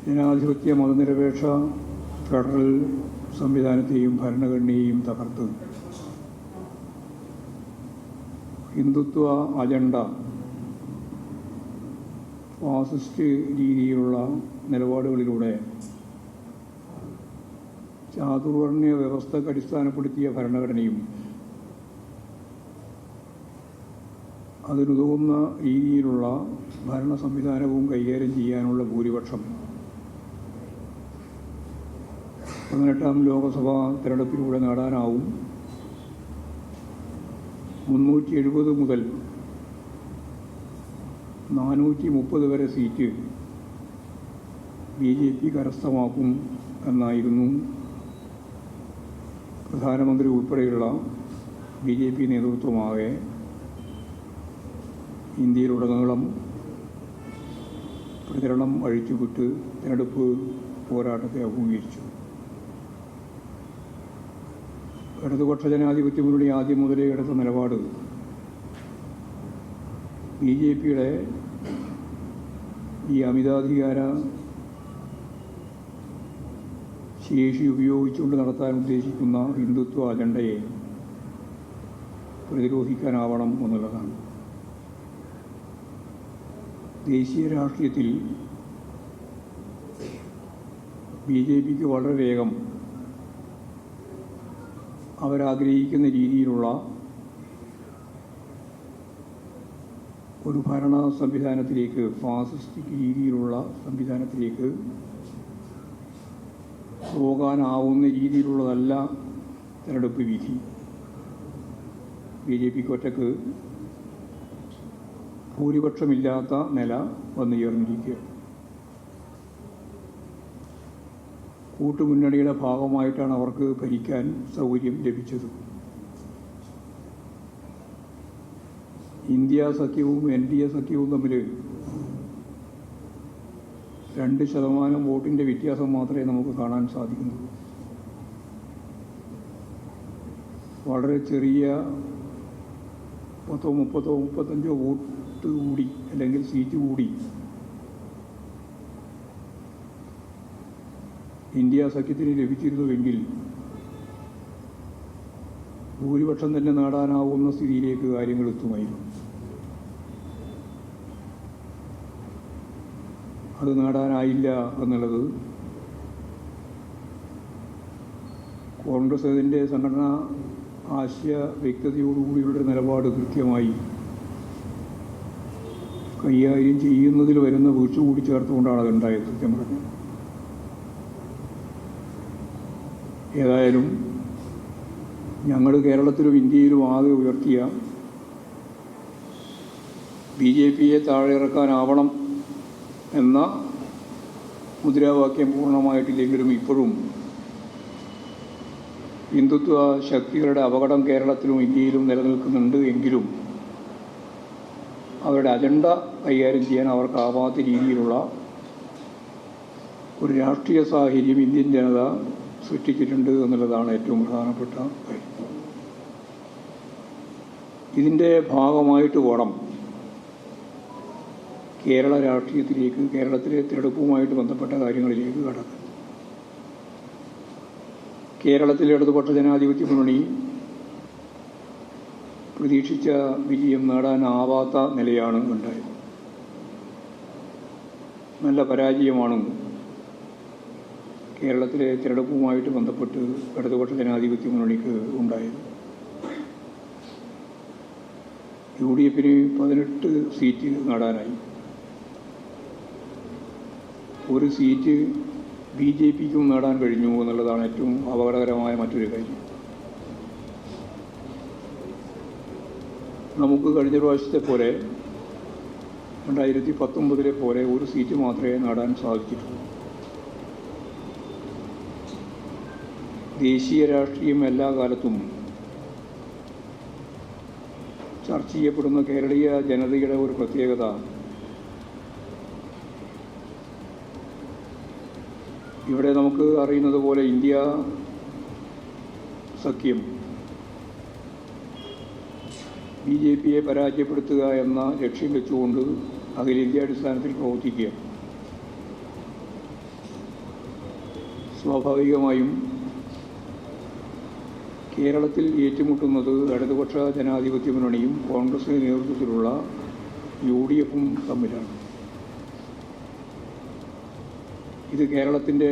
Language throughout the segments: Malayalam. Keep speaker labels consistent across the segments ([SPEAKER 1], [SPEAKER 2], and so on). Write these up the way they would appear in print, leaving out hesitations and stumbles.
[SPEAKER 1] ജനാധിപത്യ മതനിരപേക്ഷ ഫെഡറൽ സംവിധാനത്തെയും ഭരണഘടനയെയും തകർത്ത് ഹിന്ദുത്വ അജണ്ട, ഫാസിസ്റ്റ് രീതിയിലുള്ള നിലപാടുകളിലൂടെ ചാതുർവർണ്ണ വ്യവസ്ഥക്ക് അടിസ്ഥാനപ്പെടുത്തിയ ഭരണഘടനയും അതിനുതകുന്ന രീതിയിലുള്ള ഭരണ സംവിധാനവും കൈകാര്യം ചെയ്യാനുള്ള ഭൂരിപക്ഷം 18ാം ലോകസഭാ തിരഞ്ഞെടുപ്പിലൂടെ നേടാനാവും. 370 മുതൽ 430 വരെ സീറ്റ് BJP കരസ്ഥമാക്കും എന്നായിരുന്നു പ്രധാനമന്ത്രി ഉൾപ്പെടെയുള്ള BJP നേതൃത്വമാകെ ഇന്ത്യയിലുടനീളം പ്രചരണം അഴിച്ചുവിട്ട് തിരഞ്ഞെടുപ്പ് പോരാട്ടത്തെ അഭിമുഖീകരിച്ചു. ഇടതുപക്ഷ ജനാധിപത്യ മുന്നണി ആദ്യം മുതലേ എടുത്ത നിലപാട് BJPയുടെ ഈ അമിതാധികാര ശേഷി ഉപയോഗിച്ചുകൊണ്ട് നടത്താൻ ഉദ്ദേശിക്കുന്ന ഹിന്ദുത്വ അജണ്ടയെ പ്രതിരോധിക്കാനാവണം എന്നുള്ളതാണ്. ദേശീയ രാഷ്ട്രീയത്തിൽ BJPക്ക് വളരെ വേഗം അവരാഗ്രഹിക്കുന്ന രീതിയിലുള്ള ഒരു ഭരണ സംവിധാനത്തിലേക്ക്, ഫാസിസ്റ്റിക് രീതിയിലുള്ള സംവിധാനത്തിലേക്ക് പോകാനാവുന്ന രീതിയിലുള്ളതല്ല തിരഞ്ഞെടുപ്പ് വിധി. BJPക്ക് ഒറ്റക്ക് ഭൂരിപക്ഷമില്ലാത്ത നില വന്നുയർന്നിരിക്കുക. കൂട്ടുമുന്നണിയുടെ ഭാഗമായിട്ടാണ് അവർക്ക് ഭരിക്കാൻ സൗകര്യം ലഭിച്ചത്. ഇന്ത്യ സഖ്യവും NDA സഖ്യവും തമ്മിൽ 2% വോട്ടിൻ്റെ വ്യത്യാസം മാത്രമേ നമുക്ക് കാണാൻ സാധിക്കുന്നുള്ളൂ. വളരെ ചെറിയ 10, 30, 35 വോട്ട് കൂടി അല്ലെങ്കിൽ സീറ്റ് കൂടി ഇന്ത്യ സഖ്യത്തിന് ലഭിച്ചിരുന്നുവെങ്കിൽ ഭൂരിപക്ഷം തന്നെ നേടാനാവുന്ന സ്ഥിതിയിലേക്ക് കാര്യങ്ങൾ എത്തുമായിരുന്നു. അത് നേടാനായില്ല എന്നുള്ളത് കോൺഗ്രസ് അതിൻ്റെ സംഘടനാ ആശയ വ്യക്തതയോടുകൂടിയുള്ള നിലപാട് കൃത്യമായി കൈകാര്യം ചെയ്യുന്നതിൽ വരുന്ന വീഴ്ച കൂടി ചേർത്തുകൊണ്ടാണ് അതുണ്ടായത്. സത്യം പറഞ്ഞു, ഏതായാലും ഞങ്ങൾ കേരളത്തിലും ഇന്ത്യയിലും ആകെ ഉയർത്തിയ BJPയെ താഴെ ഇറക്കാനാവണം എന്ന മുദ്രാവാക്യം പൂർണ്ണമായിട്ടില്ലെങ്കിലും ഇപ്പോഴും ഹിന്ദുത്വ ശക്തികളുടെ അപകടം കേരളത്തിലും ഇന്ത്യയിലും നിലനിൽക്കുന്നുണ്ട്. എങ്കിലും അവരുടെ അജണ്ട കൈകാര്യം ചെയ്യാൻ അവർക്കാവാത്ത രീതിയിലുള്ള ഒരു രാഷ്ട്രീയ സാഹചര്യം ഇന്ത്യൻ ജനത സൃഷ്ടിച്ചിട്ടുണ്ട് എന്നുള്ളതാണ് ഏറ്റവും പ്രധാനപ്പെട്ട കാര്യം. ഇതിൻ്റെ ഭാഗമായിട്ട് വേണം കേരള രാഷ്ട്രീയത്തിലേക്ക്, കേരളത്തിലെ തിരഞ്ഞെടുപ്പുമായിട്ട് ബന്ധപ്പെട്ട കാര്യങ്ങളിലേക്ക് കടക്കാൻ. കേരളത്തിലെ ഇടതുപക്ഷ ജനാധിപത്യ മുന്നണി പ്രതീക്ഷിച്ച വിജയം നേടാനാവാത്ത നിലയാണ് ഉണ്ടായത്. നല്ല പരാജയമാണ് കേരളത്തിലെ തിരഞ്ഞെടുപ്പുമായിട്ട് ബന്ധപ്പെട്ട് ഇടതുപക്ഷ ജനാധിപത്യ മുന്നണിക്ക് ഉണ്ടായത്. UDFന് 18 സീറ്റ് നേടാനായി. ഒരു സീറ്റ് BJPക്കും നേടാൻ കഴിഞ്ഞു എന്നുള്ളതാണ് ഏറ്റവും അപകടകരമായ മറ്റൊരു കാര്യം. നമുക്ക് കഴിഞ്ഞ പ്രാവശ്യത്തെ പോലെ 2019 പോലെ ഒരു സീറ്റ് മാത്രമേ നേടാൻ സാധിച്ചിട്ടുള്ളൂ. ദേശീയ രാഷ്ട്രീയം എല്ലാ കാലത്തും ചർച്ച ചെയ്യപ്പെടുന്ന കേരളീയ ജനതയുടെ ഒരു പ്രത്യേകത ഇവിടെ നമുക്ക് അറിയുന്നത് പോലെ ഇന്ത്യ സഖ്യം BJPയെ പരാജയപ്പെടുത്തുക എന്ന ലക്ഷ്യം വെച്ചുകൊണ്ട് അഖിലേന്ത്യാടിസ്ഥാനത്തിൽ പ്രവർത്തിക്കുക. സ്വാഭാവികമായും കേരളത്തിൽ ഏറ്റുമുട്ടുന്നത് ഇടതുപക്ഷ ജനാധിപത്യ മുന്നണിയും കോൺഗ്രസിൻ്റെ നേതൃത്വത്തിലുള്ള UDFും തമ്മിലാണ്. ഇത് കേരളത്തിൻ്റെ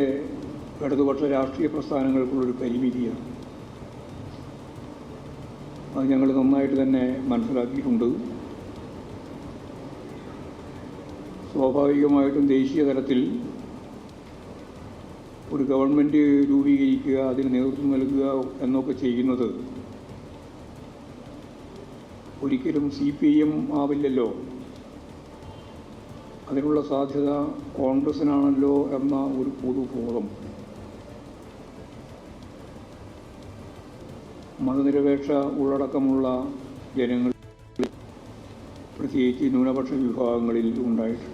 [SPEAKER 1] ഇടതുപക്ഷ രാഷ്ട്രീയ പ്രസ്ഥാനങ്ങൾക്കുള്ളൊരു പരിമിതിയാണ്. അത് ഞങ്ങൾ നന്നായിട്ട് തന്നെ മനസ്സിലാക്കിയിട്ടുണ്ട്. സ്വാഭാവികമായിട്ടും ദേശീയ തലത്തിൽ ഒരു ഗവൺമെൻറ് രൂപീകരിക്കുക, അതിന് നേതൃത്വം നൽകുക എന്നൊക്കെ ചെയ്യുന്നത് ഒരിക്കലും CPIM ആവില്ലല്ലോ. അതിനുള്ള സാധ്യത കോൺഗ്രസിനാണല്ലോ എന്ന ഒരു പൊതുബോധം മതനിരപേക്ഷ ഉള്ളടക്കമുള്ള ജനങ്ങൾ, പ്രത്യേകിച്ച് ന്യൂനപക്ഷ വിഭാഗങ്ങളിൽ ഉണ്ടായിട്ടുണ്ട്.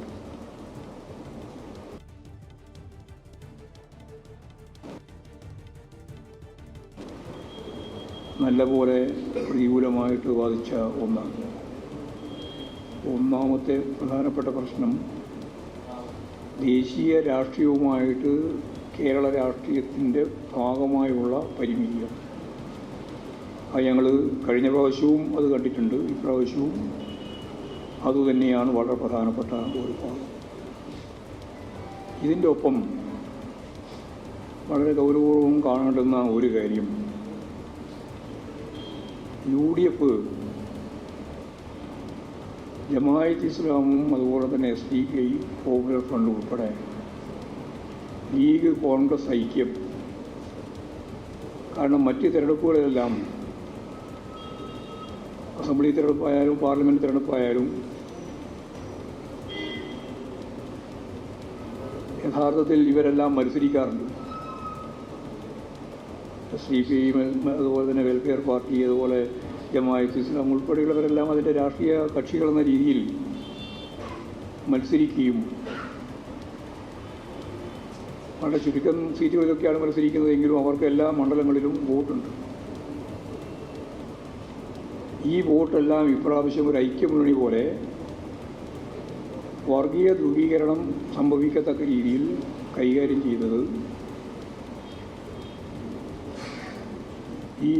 [SPEAKER 1] നല്ലപോലെ പ്രതികൂലമായിട്ട് ബാധിച്ച ഒന്നാണ്. ഒന്നാമത്തെ പ്രധാനപ്പെട്ട പ്രശ്നം ദേശീയ രാഷ്ട്രീയവുമായിട്ട് കേരള രാഷ്ട്രീയത്തിൻ്റെ ഭാഗമായുള്ള പരിമിതിയാണ്. അത് ഞങ്ങൾ കഴിഞ്ഞ പ്രാവശ്യവും അത് കണ്ടിട്ടുണ്ട്, ഇപ്രാവശ്യവും അതുതന്നെയാണ് വളരെ പ്രധാനപ്പെട്ട ഒരു ഭാഗം. ഇതിൻ്റെ ഒപ്പം വളരെ ഗൗരവവും കാണേണ്ടുന്ന ഒരു കാര്യം, UDF, ജമാഅത്ത് ഇസ്ലാമും അതുപോലെ തന്നെ SDPI, പോപ്പുലർ ഫ്രണ്ട് ഉൾപ്പെടെ ലീഗ്, കോൺഗ്രസ് ഐക്യം. കാരണം മറ്റ് തിരഞ്ഞെടുപ്പുകളിലെല്ലാം, അസംബ്ലി തിരഞ്ഞെടുപ്പായാലും പാർലമെൻറ്റ് തിരഞ്ഞെടുപ്പായാലും യഥാർത്ഥത്തിൽ ഇവരെല്ലാം മത്സരിക്കാറുണ്ട്. SDPI, അതുപോലെ തന്നെ വെൽഫെയർ പാർട്ടി, അതുപോലെ ജമാഅത്ത് ഇസ്ലാം ഉൾപ്പെടെയുള്ളവരെല്ലാം അതിൻ്റെ രാഷ്ട്രീയ കക്ഷികളെന്ന രീതിയിൽ മത്സരിക്കുകയും വളരെ ചുരുക്കം സീറ്റുകളിലൊക്കെയാണ് മത്സരിക്കുന്നതെങ്കിലും അവർക്ക് എല്ലാ മണ്ഡലങ്ങളിലും വോട്ടുണ്ട്. ഈ വോട്ടെല്ലാം ഇപ്രാവശ്യം ഒരു ഐക്യമുന്നണി പോലെ വർഗീയ ധ്രുവീകരണം സംഭവിക്കത്തക്ക രീതിയിൽ കൈകാര്യം ചെയ്തത് ഈ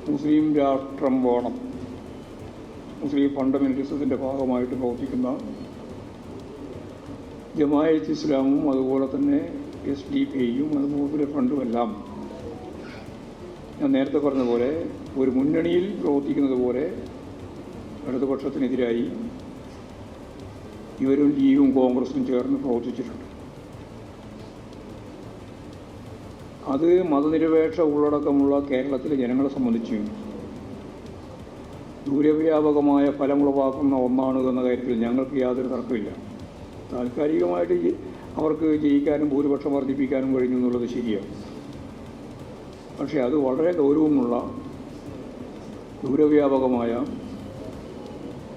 [SPEAKER 1] മുസ്ലിം രാഷ്ട്രം വേണം, മുസ്ലിം ഫണ്ടമെൻ്റലിസത്തിൻ്റെ ഭാഗമായിട്ട് പ്രവർത്തിക്കുന്ന ജമാഅത്ത് ഇസ്ലാമും അതുപോലെ തന്നെ SDPIയും അതുപോലെ ഫണ്ടുമെല്ലാം ഞാൻ നേരത്തെ പറഞ്ഞ പോലെ ഒരു മുന്നണിയിൽ പ്രവർത്തിക്കുന്നത് പോലെ ഇടതുപക്ഷത്തിനെതിരായി ഇവരും ലീഗും കോൺഗ്രസും ചേർന്ന് പ്രവർത്തിച്ചിട്ടുണ്ട്. അത് മതനിരപേക്ഷ ഉള്ളടക്കമുള്ള കേരളത്തിലെ ജനങ്ങളെ സംബന്ധിച്ച് ദൂരവ്യാപകമായ ഫലമുളവാക്കുന്ന ഒന്നാണ് എന്ന കാര്യത്തിൽ ഞങ്ങൾക്ക് യാതൊരു തർക്കമില്ല. താൽക്കാലികമായിട്ട് അവർക്ക് ജയിക്കാനും ഭൂരിപക്ഷം വർദ്ധിപ്പിക്കാനും കഴിഞ്ഞു എന്നുള്ളത് ശരിയാണ്. പക്ഷേ അത് വളരെ ഗൗരവമുള്ള ദൂരവ്യാപകമായ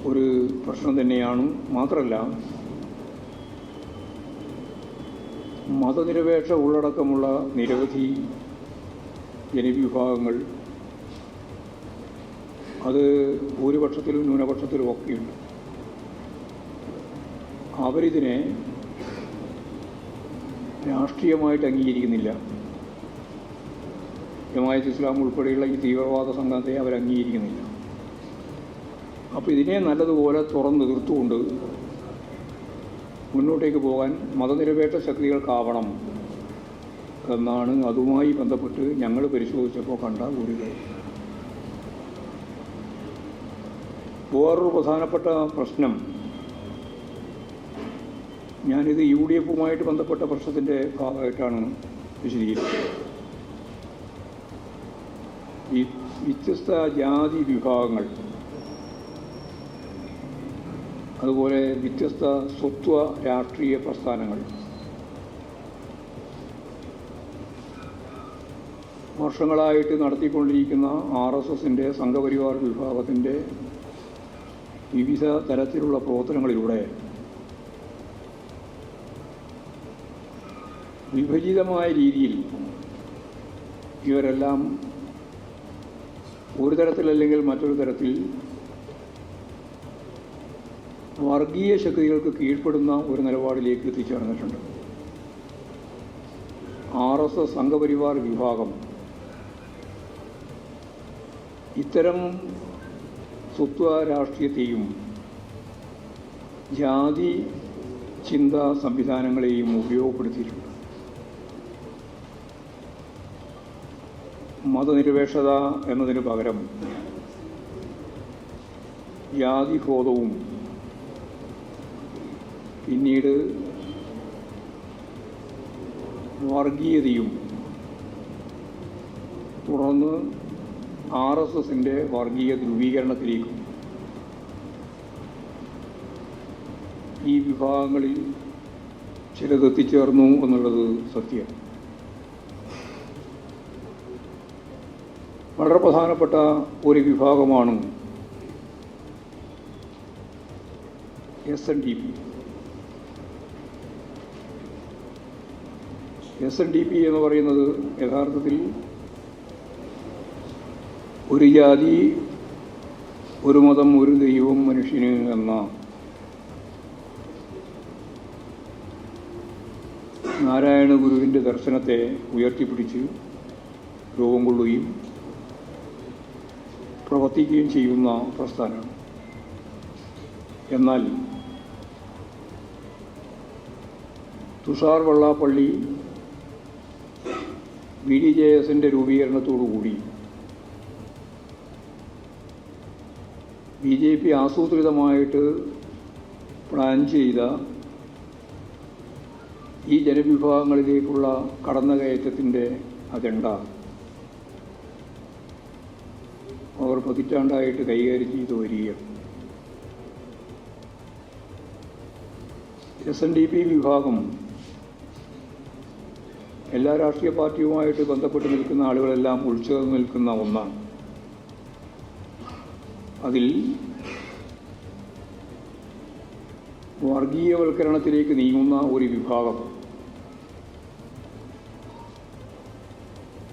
[SPEAKER 1] ഒരു പ്രശ്നം തന്നെയാണ്. മാത്രമല്ല, മതനിരപേക്ഷ ഉള്ളടക്കമുള്ള നിരവധി ജനവിഭാഗങ്ങൾ, അത് ഭൂരിപക്ഷത്തിലും ന്യൂനപക്ഷത്തിലും ഒക്കെയുണ്ട്. അവരിതിനെ രാഷ്ട്രീയമായിട്ട് അംഗീകരിക്കുന്നില്ല. ജമാഅത്ത് ഇസ്ലാം ഉൾപ്പെടെയുള്ള ഈ തീവ്രവാദ സംഘത്തെ അവർ അംഗീകരിക്കുന്നില്ല. അപ്പോൾ ഇതിനെ നല്ലതുപോലെ തുറന്ന് എതിർത്തുകൊണ്ട് മുന്നോട്ടേക്ക് പോകാൻ മതനിരപേക്ഷ ശക്തികൾക്കാവണം എന്നാണ് അതുമായി ബന്ധപ്പെട്ട് ഞങ്ങൾ പരിശോധിച്ചപ്പോൾ കണ്ട ഒരു കാര്യം. വേറൊരു പ്രധാനപ്പെട്ട പ്രശ്നം, ഞാനിത് UDFുമായിട്ട് ബന്ധപ്പെട്ട പ്രശ്നത്തിൻ്റെ ഭാഗമായിട്ടാണ് വിശദീകരിച്ചത്. ഈ വ്യത്യസ്ത ജാതി വിഭാഗങ്ങൾ, അതുപോലെ വ്യത്യസ്ത സ്വത്വ രാഷ്ട്രീയ പ്രസ്ഥാനങ്ങൾ വർഷങ്ങളായിട്ട് നടത്തിക്കൊണ്ടിരിക്കുന്ന RSSൻ്റെ സംഘപരിവാർ വിഭാഗത്തിൻ്റെ വിവിധ തരത്തിലുള്ള പ്രവർത്തനങ്ങളിലൂടെ വിഭജിതമായ രീതിയിൽ ഇവരെല്ലാം ഒരു തരത്തിലല്ലെങ്കിൽ മറ്റൊരു തരത്തിൽ വർഗീയ ശക്തികൾക്ക് കീഴ്പ്പെടുന്ന ഒരു നിലപാടിലേക്ക് എത്തിച്ചേർന്നിട്ടുണ്ട്. RSS സംഘപരിവാർ വിഭാഗം ഇത്തരം സ്വത്വ രാഷ്ട്രീയത്തെയും ജാതി ചിന്താ സംവിധാനങ്ങളെയും ഉപയോഗപ്പെടുത്തിയിട്ടുണ്ട്. മതനിരപേക്ഷത എന്നതിന് പകരം ജാതിബോധവും പിന്നീട് വർഗീയതയും തുടർന്ന് RSSൻ്റെ വർഗീയ ധ്രുവീകരണത്തിലേക്കും ഈ വിഭാഗങ്ങളിൽ ചിലത് എത്തിച്ചേർന്നു എന്നുള്ളത് സത്യം. വളരെ പ്രധാനപ്പെട്ട ഒരു വിഭാഗമാണ് SNDP. SNDP എന്ന് പറയുന്നത് യഥാർത്ഥത്തിൽ ഒരു ജാതി ഒരു മതം ഒരു ദൈവം മനുഷ്യന് എന്ന നാരായണ ഗുരുവിൻ്റെ ദർശനത്തെ ഉയർത്തിപ്പിടിച്ച് രൂപം കൊള്ളുകയും പ്രവർത്തിക്കുകയും ചെയ്യുന്ന പ്രസ്ഥാനമാണ്. എന്നാൽ തുഷാർ വെള്ളാപ്പള്ളി BDJSൻ്റെ രൂപീകരണത്തോടുകൂടി BJP ആസൂത്രിതമായിട്ട് പ്ലാൻ ചെയ്ത ഈ ജനവിഭാഗങ്ങളിലേക്കുള്ള കടന്നുകയറ്റത്തിൻ്റെ അജണ്ട അവർ പതിറ്റാണ്ടായിട്ട് കൈകാര്യം ചെയ്തു വരികയാണ്. SNDP വിഭാഗം എല്ലാ രാഷ്ട്രീയ പാർട്ടിയുമായിട്ട് ബന്ധപ്പെട്ട് നിൽക്കുന്ന ആളുകളെല്ലാം ഉൾച്ചേർന്ന് നിൽക്കുന്ന ഒന്നാണ്. അതിൽ വർഗീയവൽക്കരണത്തിലേക്ക് നീങ്ങുന്ന ഒരു വിഭാഗം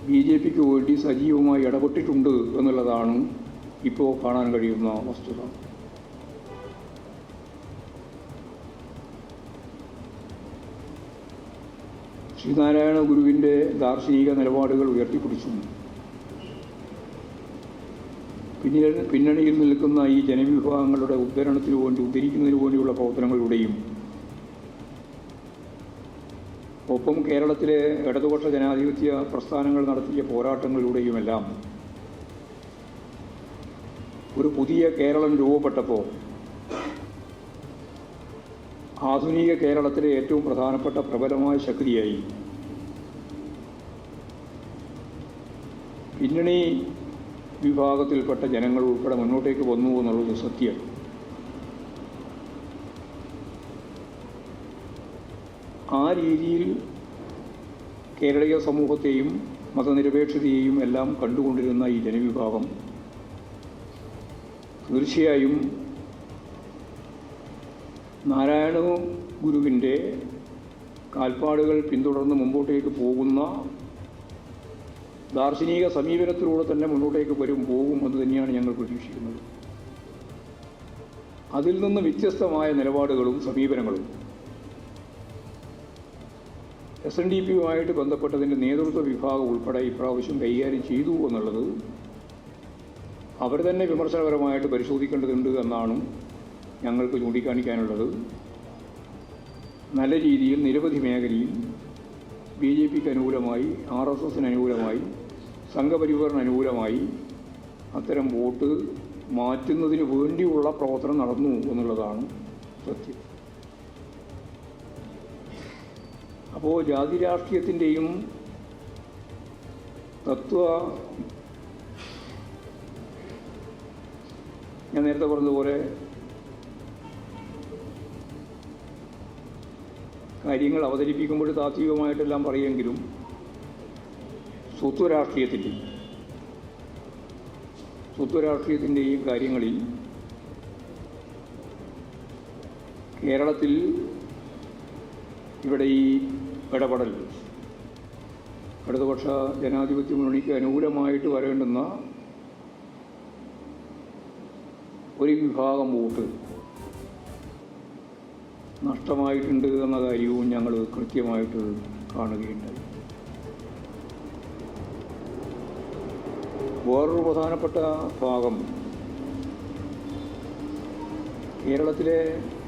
[SPEAKER 1] BJPക്ക് വേണ്ടി സജീവമായി ഇടപെട്ടിട്ടുണ്ട് എന്നുള്ളതാണ് ഇപ്പോൾ കാണാൻ കഴിയുന്ന വസ്തുത. ശ്രീനാരായണ ഗുരുവിൻ്റെ ദാർശനിക നിലപാടുകൾ ഉയർത്തിപ്പിടിച്ചും പിന്നണിയിൽ നിൽക്കുന്ന ഈ ജനവിഭാഗങ്ങളുടെ ഉദ്ധരിക്കുന്നതിനു വേണ്ടിയുള്ള പ്രവർത്തനങ്ങളിലൂടെയും ഒപ്പം കേരളത്തിലെ ഇടതുപക്ഷ ജനാധിപത്യ പ്രസ്ഥാനങ്ങൾ നടത്തിയ പോരാട്ടങ്ങളിലൂടെയുമെല്ലാം ഒരു പുതിയ കേരളം രൂപപ്പെട്ടപ്പോൾ ആധുനിക കേരളത്തിലെ ഏറ്റവും പ്രധാനപ്പെട്ട പ്രബലമായ ശക്തിയായി പിന്നണി വിഭാഗത്തിൽപ്പെട്ട ജനങ്ങൾ ഉൾപ്പെടെ മുന്നോട്ടേക്ക് വന്നു എന്നുള്ളത് സത്യം. ആ രീതിയിൽ കേരളീയ സമൂഹത്തെയും മതനിരപേക്ഷതയെയും എല്ലാം കണ്ടുകൊണ്ടിരുന്ന ഈ ജനവിഭാഗം തീർച്ചയായും നാരായണ ഗുരുവിൻ്റെ കാൽപ്പാടുകൾ പിന്തുടർന്ന് മുമ്പോട്ടേക്ക് പോകുന്ന ദാർശനിക സമീപനത്തിലൂടെ തന്നെ മുന്നോട്ടേക്ക് പോകും എന്ന് തന്നെയാണ് ഞങ്ങൾ പ്രതീക്ഷിക്കുന്നത്. അതിൽ നിന്ന് വ്യത്യസ്തമായ നിലപാടുകളും സമീപനങ്ങളും SNDPയുമായിട്ട് ബന്ധപ്പെട്ടതിൻ്റെ നേതൃത്വ വിഭാഗം ഉൾപ്പെടെ ഇപ്രാവശ്യം കൈകാര്യം ചെയ്തു എന്നുള്ളത് അവർ തന്നെ വിമർശനപരമായിട്ട് പരിശോധിക്കേണ്ടതുണ്ട് എന്നാണ് ഞങ്ങൾക്ക് ചൂണ്ടിക്കാണിക്കാനുള്ളത്. നല്ല രീതിയിൽ നിരവധി മേഖലയിൽ BJPക്ക് അനുകൂലമായി RSSന് അനുകൂലമായി സംഘപരിവാറിന് അനുകൂലമായി അത്തരം വോട്ട് മാറ്റുന്നതിന് വേണ്ടിയുള്ള പ്രവർത്തനം നടന്നു എന്നുള്ളതാണ് സത്യം. അപ്പോൾ ജാതി രാഷ്ട്രീയത്തിൻ്റെയും ഞാൻ നേരത്തെ പറഞ്ഞതുപോലെ കാര്യങ്ങൾ അവതരിപ്പിക്കുമ്പോൾ താത്വികമായിട്ടെല്ലാം പറയുമെങ്കിലും സ്വത്വരാഷ്ട്രീയത്തിൻ്റെയും കാര്യങ്ങളിൽ കേരളത്തിൽ ഇവിടെ ഈ ഇടപെടൽ ഇടതുപക്ഷ ജനാധിപത്യ മുന്നണിക്ക് അനുകൂലമായിട്ട് വരേണ്ടുന്ന ഒരു വിഭാഗം വോട്ട് നഷ്ടമായിട്ടുണ്ട് എന്ന കാര്യവും ഞങ്ങൾ കൃത്യമായിട്ട് കാണുകയുണ്ടായി. വേറൊരു പ്രധാനപ്പെട്ട ഭാഗം കേരളത്തിലെ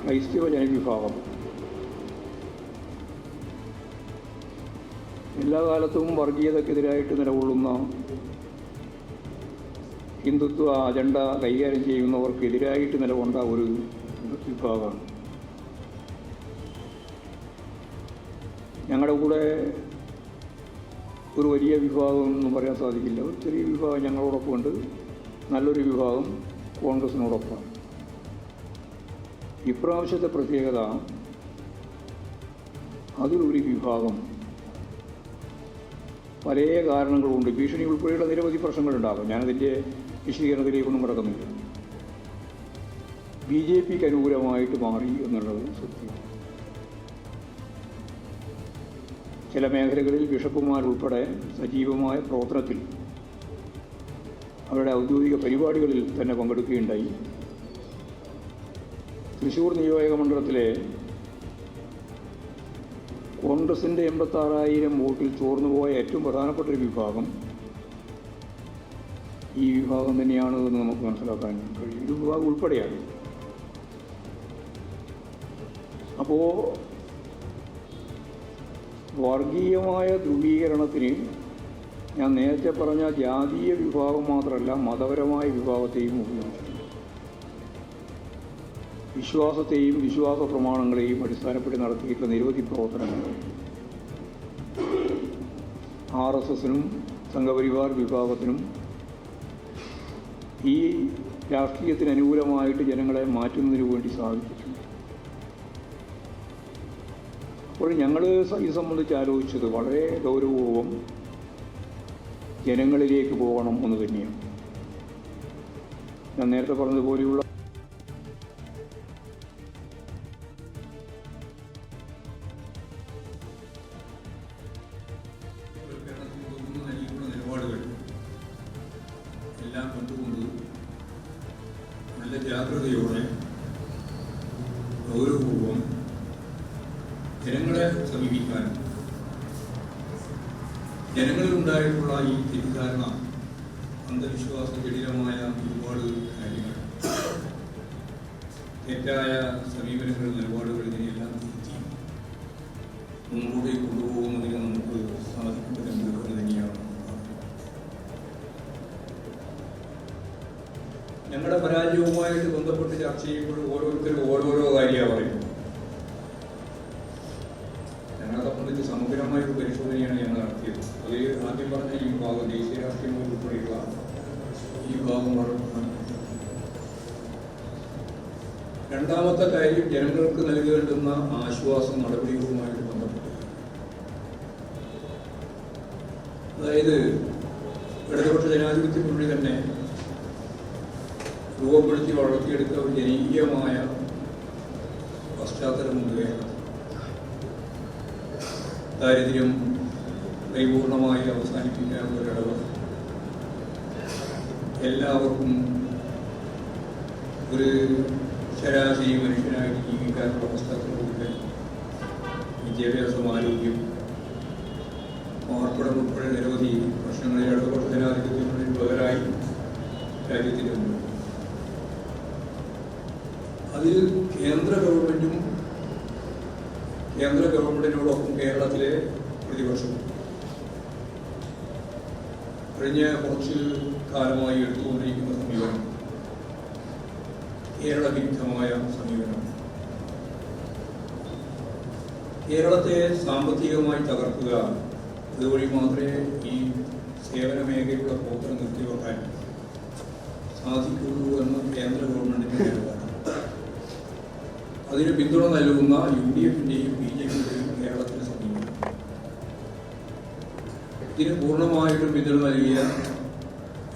[SPEAKER 1] ക്രൈസ്തവ ജനവിഭാഗം എല്ലാ കാലത്തും വർഗീയതക്കെതിരായിട്ട് നിലകൊള്ളുന്ന ഹിന്ദുത്വ അജണ്ട കൈകാര്യം ചെയ്യുന്നവർക്കെതിരായിട്ട് നിലകൊണ്ട ഒരു വിഭാഗമാണ്. ഞങ്ങളുടെ കൂടെ ഒരു വലിയ വിഭാഗം ഒന്നും പറയാൻ സാധിക്കില്ല. ഒരു ചെറിയ വിഭാഗം ഞങ്ങളോടൊപ്പമുണ്ട്, നല്ലൊരു വിഭാഗം കോൺഗ്രസിനോടൊപ്പം. ഇപ്രാവശ്യത്തെ പ്രത്യേകത അതിലൊരു വിഭാഗം പല കാരണങ്ങളുണ്ട്, ഭീഷണി ഉൾപ്പെടെയുള്ള നിരവധി പ്രശ്നങ്ങളുണ്ടാകും. ഞാനതിൻ്റെ വിശദീകരണത്തിലേക്കൊന്നും കിടക്കുന്നില്ല. BJPക്ക് അനുകൂലമായിട്ട് മാറി എന്നുള്ളത് സത്യം. ചില മേഖലകളിൽ ബിഷപ്പുമാരുൾപ്പെടെ സജീവമായ പ്രവർത്തനത്തിൽ അവരുടെ ഔദ്യോഗിക പരിപാടികളിൽ തന്നെ പങ്കെടുക്കുകയുണ്ടായി. തൃശ്ശൂർ നിയോജക മണ്ഡലത്തിലെ കോൺഗ്രസിൻ്റെ 86,000 വോട്ടിൽ ചോർന്നുപോയ ഏറ്റവും പ്രധാനപ്പെട്ടൊരു വിഭാഗം ഈ വിഭാഗം തന്നെയാണ് എന്ന് നമുക്ക് മനസ്സിലാക്കാൻ കഴിയും. ഈ വിഭാഗം ഉൾപ്പെടെയാണ്. അപ്പോൾ വർഗീയമായ ധ്രുവീകരണത്തിന് ഞാൻ നേരത്തെ പറഞ്ഞ ജാതീയ വിഭാഗം മാത്രമല്ല, മതപരമായ വിഭാഗത്തെയും ഉപയോഗിച്ചു. വിശ്വാസത്തെയും വിശ്വാസ പ്രമാണങ്ങളെയും അടിസ്ഥാനപ്പെടുത്തി നടത്തിയിട്ടുള്ള നിരവധി പ്രവർത്തനങ്ങൾ RSSനും സംഘപരിവാർ വിഭാഗത്തിനും ഈ രാഷ്ട്രീയത്തിന് അനുകൂലമായിട്ട് ജനങ്ങളെ മാറ്റുന്നതിന് വേണ്ടി സാധിച്ചിട്ടുണ്ട്. അപ്പോൾ ഞങ്ങൾ ഇത് സംബന്ധിച്ച് ആലോചിച്ചത് വളരെ ഗൗരവപൂർവ്വം ജനങ്ങളിലേക്ക് പോകണം എന്ന് തന്നെയാണ്. ഞാൻ നേരത്തെ പറഞ്ഞതുപോലെയുള്ള
[SPEAKER 2] നിലപാടുകൾ എല്ലാം കണ്ടുകൊണ്ട് നല്ല ജാഗ്രതയോടെ ഗൗരവപൂർവ്വം ജനങ്ങളെ സമീപിക്കാനും ജനങ്ങളിലുണ്ടായിട്ടുള്ള ഈ തെറ്റിദ്ധാരണ, അന്ധവിശ്വാസ ജടിലമായ ഒരുപാട് കാര്യങ്ങൾ, തെറ്റായ സമീപനങ്ങൾ, നിലപാടുകൾ, ഇതിനെല്ലാം തിരുത്തി മുൻകൂട്ടി കൊണ്ടുപോകുന്നതിന് നമുക്ക് സാധിക്കുന്നത് തന്നെയാണ്. ഞങ്ങളുടെ പരാജയവുമായിട്ട് ബന്ധപ്പെട്ട് ചർച്ച ചെയ്യുമ്പോൾ ഓരോരുത്തരും ഓരോരോ കാര്യമാണ് പറയുന്നത്. ഞങ്ങളെ സംബന്ധിച്ച് സമഗ്രമായ ഒരു പരിശോധനയാണ് ഞങ്ങൾ നടത്തിയത്. അത് ആദ്യം പറഞ്ഞ ഈ വിഭാഗം, ദേശീയ രാഷ്ട്രീയം ഉൾപ്പെടെയുള്ള ഈ വിഭാഗം വളർന്നു. രണ്ടാമത്തെ കാര്യം, ജനങ്ങൾക്ക് നൽകേണ്ടുന്ന ആശ്വാസ നടപടികളുമായിട്ട് ബന്ധപ്പെട്ടു. അതായത് ഇടതുപക്ഷ ജനാധിപത്യ മുന്നണി തന്നെ രൂപപ്പെടുത്തി വളർത്തിയെടുത്ത ഒരു ജനകീയമായ പശ്ചാത്തലമുണ്ട്. ദാരിദ്ര്യം പരിപൂർണമായി അവസാനിപ്പിക്കാനുള്ള ഒരടവ്, എല്ലാവർക്കും ഒരു ശരാശരി മനുഷ്യനായിട്ട് ജീവിക്കാനുള്ള പശ്ചാത്തലമുണ്ട്. വിദ്യാഭ്യാസം, ആരോഗ്യം, പാർപ്പിടം ഉൾപ്പെടെ നിരവധി പ്രശ്നങ്ങളിൽ ഇടതുപക്ഷ ജനാധിപത്യങ്ങളിൽ ബദലായി രാജ്യത്തിലുണ്ട്. അതിൽ കേന്ദ്ര ഗവൺമെന്റിനോടൊപ്പം കേരളത്തിലെ പ്രതിപക്ഷവും കഴിഞ്ഞ കുറച്ച് കാലമായി എടുത്തുകൊണ്ടിരിക്കുന്ന സമീപനം കേരള വിരുദ്ധമായ സമീപനം. കേരളത്തെ സാമ്പത്തികമായി തകർക്കുക, അതുവഴി മാത്രമേ ഈ സേവന മേഖലയുടെ പ്രവർത്തനം നിർത്തിവെക്കാൻ സാധിക്കുള്ളൂ എന്ന് കേന്ദ്ര ഗവൺമെന്റിന്റെ നിലപാട്. അതിന് പിന്തുണ നൽകുന്ന UDFന്റെയും BJPയുടെയും കേരളത്തിലെ സമീപനം. ഇതിന് പൂർണ്ണമായിട്ടും പിന്തുണ നൽകിയ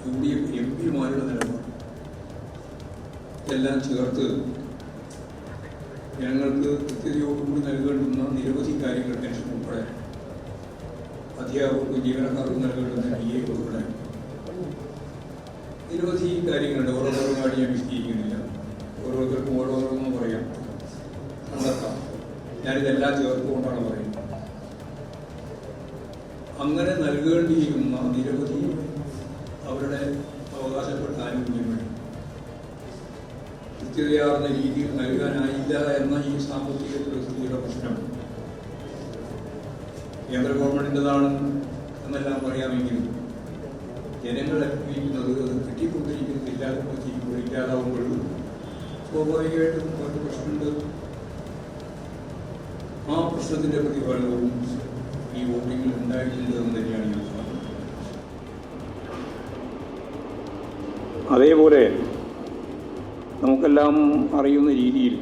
[SPEAKER 2] UDF MPമാരുടെ നിലപാട്. ഇതെല്ലാം ചേർത്ത് ജനങ്ങൾക്ക് കൃത്യതയോടുകൂടി നൽകേണ്ടുന്ന നിരവധി കാര്യങ്ങൾ, പെൻഷൻ ഉൾപ്പെടെ, അധ്യാപകർക്ക് ജീവനക്കാർക്ക് നൽകേണ്ടുന്ന DA ഉൾപ്പെടെ നിരവധി കാര്യങ്ങളുണ്ട്. ഓരോരുത്തരുമായിട്ട് ഞാൻ വിശദീകരിക്കുന്നില്ല. ഓരോരുത്തർക്കും ഓരോരോന്നും പറയാം, കണ്ടെത്താം. ഞാനിതെല്ലാം ചേർത്തുകൊണ്ടാണ് പറയുന്നത്. അങ്ങനെ നൽകേണ്ടിയിരുന്ന നിരവധി അവരുടെ അവകാശപ്പെട്ട ആനുകൂല്യങ്ങൾ കൃത്യതയാർന്ന രീതിയിൽ നൽകാനായില്ല എന്ന ഈ സാമ്പത്തിക പ്രതിസന്ധിയുടെ പ്രശ്നം കേന്ദ്ര ഗവൺമെൻറ്റിൻ്റെതാണ് എന്നെല്ലാം പറയാമെങ്കിലും ജനങ്ങൾ അനുഭവിക്കുന്നത് അത് കിട്ടിക്കൊണ്ടിരിക്കുന്നില്ല ഇല്ലാതാവുമ്പോഴും സ്വാഭാവികമായിട്ടും ഒരു പ്രശ്നമുണ്ട്. ആ പ്രശ്നത്തിൻ്റെ പ്രതിഫലനവും ഈ വോട്ടിങ്ങിൽ ഉണ്ടായിട്ടുണ്ട് എന്ന് തന്നെയാണ് ഞാൻ പറയുന്നത്.
[SPEAKER 1] അതേപോലെ നമുക്കെല്ലാം അറിയുന്ന രീതിയിൽ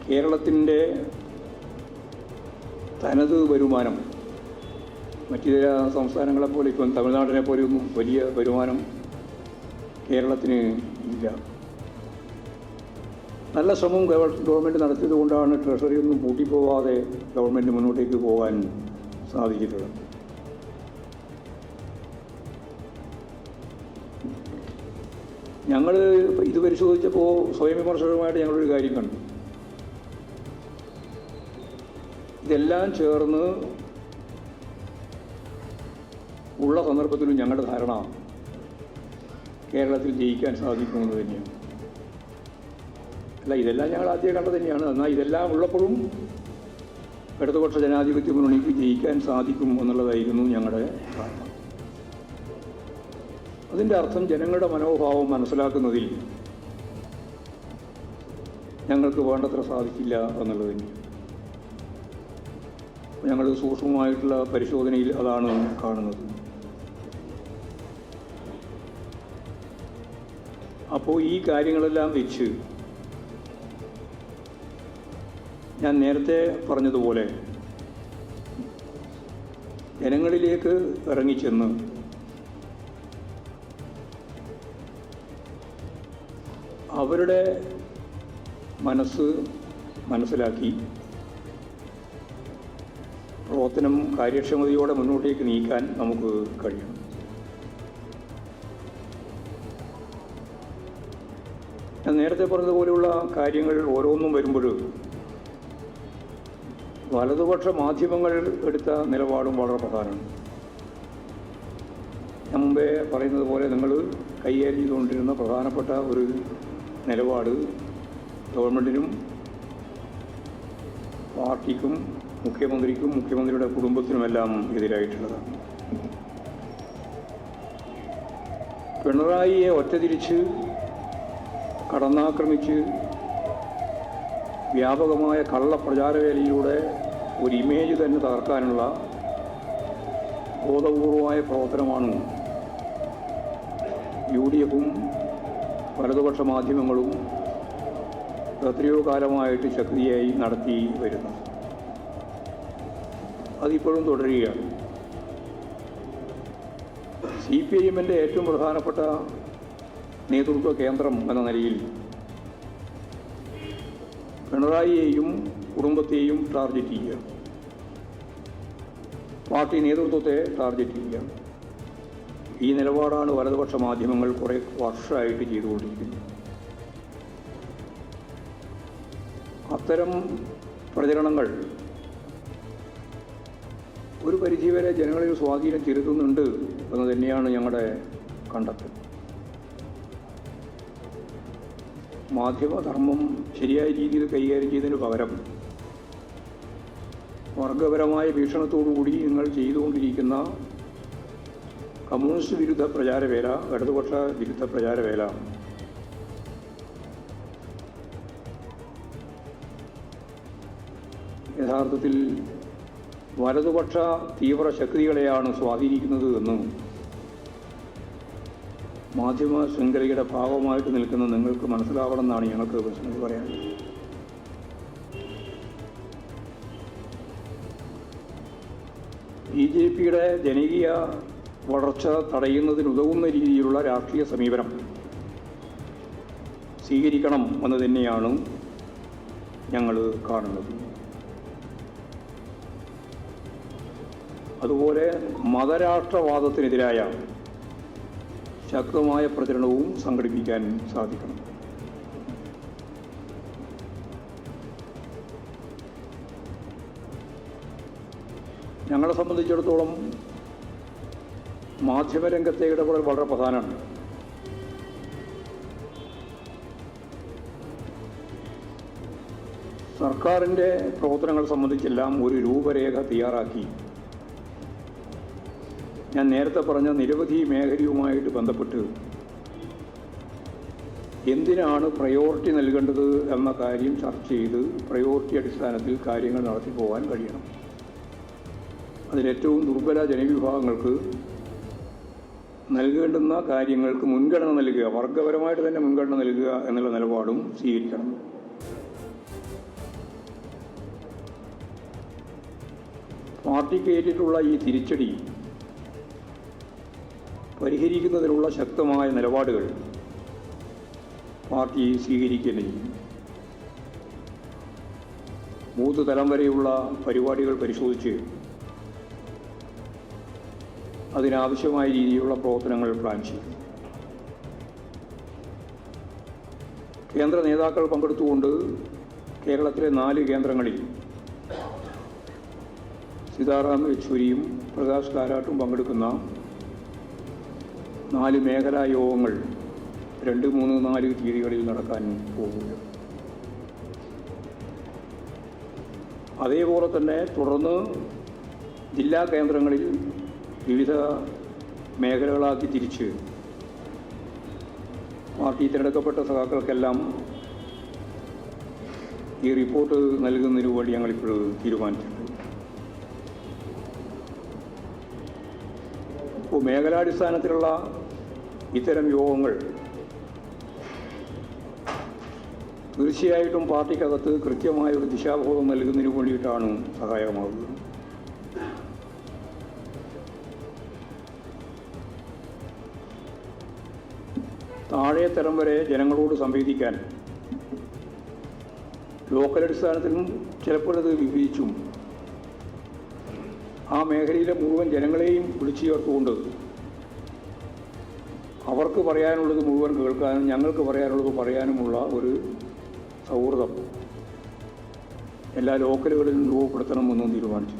[SPEAKER 1] കേരളത്തിൻ്റെ തനത് വരുമാനം മറ്റു ചില സംസ്ഥാനങ്ങളെപ്പോലെ ഇപ്പം തമിഴ്നാടിനെ പോലെയൊന്നും വലിയ വരുമാനം കേരളത്തിന് ഇല്ല. നല്ല ശ്രമം ഗവൺമെൻറ് നടത്തിയത് കൊണ്ടാണ് ട്രഷറി ഒന്നും പൂട്ടിപ്പോവാതെ ഗവൺമെൻറ് മുന്നോട്ടേക്ക് പോകാൻ സാധിച്ചിട്ടുള്ളത്. ഞങ്ങൾ ഇത് പരിശോധിച്ചപ്പോൾ സ്വയം വിമർശനമായിട്ട് ഞങ്ങളൊരു കാര്യം കണ്ടു. ഇതെല്ലാം ചേർന്ന് ഉള്ള സന്ദർഭത്തിലും ഞങ്ങളുടെ ധാരണ കേരളത്തിൽ ജയിക്കാൻ സാധിക്കുമെന്ന് തന്നെയാണ്. അല്ല, ഇതെല്ലാം ഞങ്ങൾ ആദ്യം കണ്ടത് തന്നെയാണ്. എന്നാൽ ഇതെല്ലാം ഉള്ളപ്പോഴും ഇടതുപക്ഷ ജനാധിപത്യ മുന്നണിക്ക് ജയിക്കാൻ സാധിക്കും എന്നുള്ളതായിരുന്നു ഞങ്ങളുടെ ധാരണ. അതിൻ്റെ അർത്ഥം ജനങ്ങളുടെ മനോഭാവം മനസ്സിലാക്കുന്നതിൽ ഞങ്ങൾക്ക് വേണ്ടത്ര സാധിക്കില്ല എന്നുള്ളത് തന്നെയാണ്. ഞങ്ങൾ സൂക്ഷ്മമായിട്ടുള്ള പരിശോധനയിൽ അതാണ് കാണുന്നത്. അപ്പോൾ ഈ കാര്യങ്ങളെല്ലാം വെച്ച് ഞാൻ നേരത്തെ പറഞ്ഞതുപോലെ ജനങ്ങളിലേക്ക് ഇറങ്ങിച്ചെന്ന് അവരുടെ മനസ്സ് മനസ്സിലാക്കി പ്രവർത്തനം കാര്യക്ഷമതയോടെ മുന്നോട്ടേക്ക് നീക്കാൻ നമുക്ക് കഴിയണം. ഞാൻ നേരത്തെ പറഞ്ഞതുപോലെയുള്ള കാര്യങ്ങൾ ഓരോന്നും വരുമ്പോൾ വലതുപക്ഷ മാധ്യമങ്ങൾ എടുത്ത നിലപാടും വളരെ പ്രധാനമാണ്. ഞാൻ മുമ്പേ പറയുന്നത് പോലെ നിങ്ങൾ കൈകാര്യം ചെയ്തുകൊണ്ടിരുന്ന പ്രധാനപ്പെട്ട ഒരു നിലപാട് ഗവൺമെൻറ്റിനും പാർട്ടിക്കും മുഖ്യമന്ത്രിക്കും മുഖ്യമന്ത്രിയുടെ കുടുംബത്തിനുമെല്ലാം എതിരായിട്ടുള്ളതാണ്. പിണറായിയെ ഒറ്റതിരിച്ച് കടന്നാക്രമിച്ച് വ്യാപകമായ കള്ളപ്രചാരവേലയിലൂടെ ഒരു ഇമേജ് തന്നെ തകർക്കാനുള്ള ബോധപൂർവമായ പ്രവർത്തനമാണ് UDFും വലതുപക്ഷ മാധ്യമങ്ങളും എത്രയോ കാലമായിട്ട് ശക്തിയായി നടത്തി വരുന്നത്. അതിപ്പോഴും തുടരുകയാണ്. CPIMൻ്റെ ഏറ്റവും പ്രധാനപ്പെട്ട നേതൃത്വ കേന്ദ്രം എന്ന നിലയിൽ പിണറായിയെയും കുടുംബത്തെയും ടാർഗറ്റ് ചെയ്യുക, പാർട്ടി നേതൃത്വത്തെ ടാർഗറ്റ് ചെയ്യുക. ഈ നിലപാടാണ് വലതുപക്ഷ മാധ്യമങ്ങൾ കുറേ വർഷമായിട്ട് ചെയ്തുകൊണ്ടിരിക്കുന്നത്. അത്തരം പ്രചരണങ്ങൾ ഒരു പരിധിവരെ ജനങ്ങളിൽ സ്വാധീനം ചെലുത്തുന്നുണ്ട് എന്ന് തന്നെയാണ് ഞങ്ങളുടെ കണ്ടെത്തൽ. മാധ്യമധർമ്മം ശരിയായ രീതിയിൽ കൈകാര്യം ചെയ്തതിന് പകരം വർഗപരമായ വീക്ഷണത്തോടുകൂടി നിങ്ങൾ ചെയ്തുകൊണ്ടിരിക്കുന്ന കമ്മ്യൂണിസ്റ്റ് വിരുദ്ധ പ്രചാരവേല, ഇടതുപക്ഷ വിരുദ്ധ പ്രചാരവേല യഥാർത്ഥത്തിൽ വലതുപക്ഷ തീവ്ര ശക്തികളെയാണ് സ്വാധീനിക്കുന്നത് എന്ന് മാധ്യമ ശൃംഖലയുടെ ഭാഗമായിട്ട് നിൽക്കുന്ന നിങ്ങൾക്ക് മനസ്സിലാവണമെന്നാണ് ഞങ്ങൾക്ക് പ്രശ്നങ്ങൾ പറയാനുള്ളത്. BJPയുടെ ജനകീയ വളർച്ച തടയുന്നതിനുതകുന്ന രീതിയിലുള്ള രാഷ്ട്രീയ സമീപനം സ്വീകരിക്കണം എന്ന് തന്നെയാണ് ഞങ്ങൾ കാണുന്നത്. അതുപോലെ മതരാഷ്ട്രവാദത്തിനെതിരായ ശക്തമായ പ്രചരണവും സംഘടിപ്പിക്കാൻ സാധിക്കണം. ഞങ്ങളെ സംബന്ധിച്ചിടത്തോളം മാധ്യമരംഗത്തെ ഇടപെടൽ വളരെ പ്രധാനമാണ്. സർക്കാരിൻ്റെ പ്രവർത്തനങ്ങൾ സംബന്ധിച്ചെല്ലാം ഒരു രൂപരേഖ തയ്യാറാക്കി ഞാൻ നേരത്തെ പറഞ്ഞ നിരവധി മേഖലയുമായിട്ട് ബന്ധപ്പെട്ട് എന്തിനാണ് പ്രയോറിറ്റി നൽകേണ്ടത് എന്ന കാര്യം ചർച്ച ചെയ്ത് പ്രയോറിറ്റി അടിസ്ഥാനത്തിൽ കാര്യങ്ങൾ നടത്തി പോകാൻ കഴിയണം. അതിലേറ്റവും ദുർബല ജനവിഭാഗങ്ങൾക്ക് നൽകേണ്ടുന്ന കാര്യങ്ങൾക്ക് മുൻഗണന നൽകുക, വർഗപരമായിട്ട് തന്നെ മുൻഗണന നൽകുക എന്നുള്ള നിലപാടും സ്വീകരിക്കണം. പാർട്ടിക്ക് ഏറ്റിട്ടുള്ള ഈ തിരിച്ചടി പരിഹരിക്കുന്നതിനുള്ള ശക്തമായ നിലപാടുകൾ പാർട്ടി സ്വീകരിക്കുകയും ചെയ്യും. ബൂത്ത് തലം വരെയുള്ള പരിപാടികൾ പരിശോധിച്ച് അതിനാവശ്യമായ രീതിയിലുള്ള പ്രവർത്തനങ്ങൾ പ്ലാൻ ചെയ്യും. കേന്ദ്ര നേതാക്കൾ പങ്കെടുത്തുകൊണ്ട് കേരളത്തിലെ 4 കേന്ദ്രങ്ങളിൽ സീതാറാം യെച്ചൂരിയും പ്രകാശ് കാരാട്ടും പങ്കെടുക്കുന്ന 4 മേഖലാ യോഗങ്ങൾ 2, 3, 4 തീയതികളിൽ നടക്കാൻ പോകുന്നു. അതേപോലെ തന്നെ തുടർന്ന് ജില്ലാ കേന്ദ്രങ്ങളിൽ വിവിധ മേഖലകളാക്കി തിരിച്ച് പാർട്ടി തിരഞ്ഞെടുക്കപ്പെട്ട സഖാക്കൾക്കെല്ലാം ഈ റിപ്പോർട്ട് നൽകുന്നതിന് വേണ്ടി ഞങ്ങളിപ്പോൾ തീരുമാനിച്ചിട്ടുണ്ട്. അപ്പോൾ മേഖലാടിസ്ഥാനത്തിലുള്ള ഇത്തരം യോഗങ്ങൾ തീർച്ചയായിട്ടും പാർട്ടിക്കകത്ത് കൃത്യമായ ഒരു ദിശാബോധം നൽകുന്നതിന് വേണ്ടിയിട്ടാണ് സഹായകമാകുന്നത്. താഴെ തരം വരെ ജനങ്ങളോട് സംവേദിക്കാൻ ലോക്കൽ അടിസ്ഥാനത്തിലും ചിലപ്പോഴത് വിഭജിച്ചും ആ മേഖലയിലെ മുഴുവൻ ജനങ്ങളെയും വിളിച്ചു ചേർത്തുകൊണ്ട് അവർക്ക് പറയാനുള്ളത് മുഴുവൻ കേൾക്കാനും ഞങ്ങൾക്ക് പറയാനുള്ളത് പറയാനുമുള്ള ഒരു സൗഹൃദം എല്ലാ ലോക്കലുകളിലും രൂപപ്പെടുത്തണമെന്നും തീരുമാനിച്ചു.